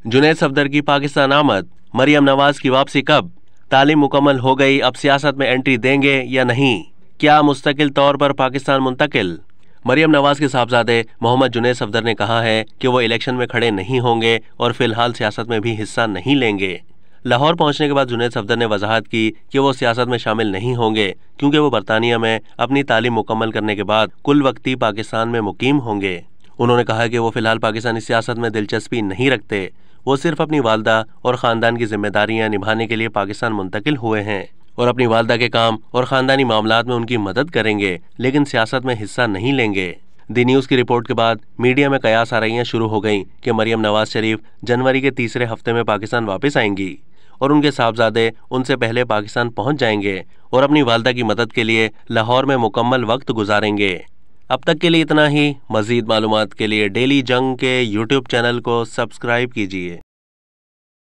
जुनैद सफदर की पाकिस्तान आमद, मरियम नवाज की वापसी कब, तालीम मुकम्मल हो गई, अब सियासत में एंट्री देंगे या नहीं, क्या मुस्तकिल तौर पर पाकिस्तान मुंतकिल। मरियम नवाज के साहबजादे मोहम्मद जुनैद सफदर ने कहा है कि वो इलेक्शन में खड़े नहीं होंगे और फिलहाल सियासत में भी हिस्सा नहीं लेंगे। लाहौर पहुंचने के बाद जुनैद सफदर ने वजाहत की कि वो सियासत में शामिल नहीं होंगे क्योंकि वो बरतानिया में अपनी तालीम मुकम्मल करने के बाद कुल वक्ती पाकिस्तान में मुकीम होंगे। उन्होंने कहा कि वो फिलहाल पाकिस्तानी सियासत में दिलचस्पी नहीं रखते, वो सिर्फ अपनी वालदा और ख़ानदान की जिम्मेदारियां निभाने के लिए पाकिस्तान मुंतकिल हुए हैं और अपनी वालदा के काम और ख़ानदानी मामलात में उनकी मदद करेंगे, लेकिन सियासत में हिस्सा नहीं लेंगे। दी न्यूज़ की रिपोर्ट के बाद मीडिया में कयास आराइयाँ शुरू हो गईं कि मरियम नवाज शरीफ जनवरी के तीसरे हफ्ते में पाकिस्तान वापस आएंगी और उनके साहबजादे उनसे पहले पाकिस्तान पहुंच जाएंगे और अपनी वालदा की मदद के लिए लाहौर में मुकम्मल वक्त गुजारेंगे। अब तक के लिए इतना ही। मज़ीद मालूमात के लिए डेली जंग के यूट्यूब चैनल को सब्सक्राइब कीजिए।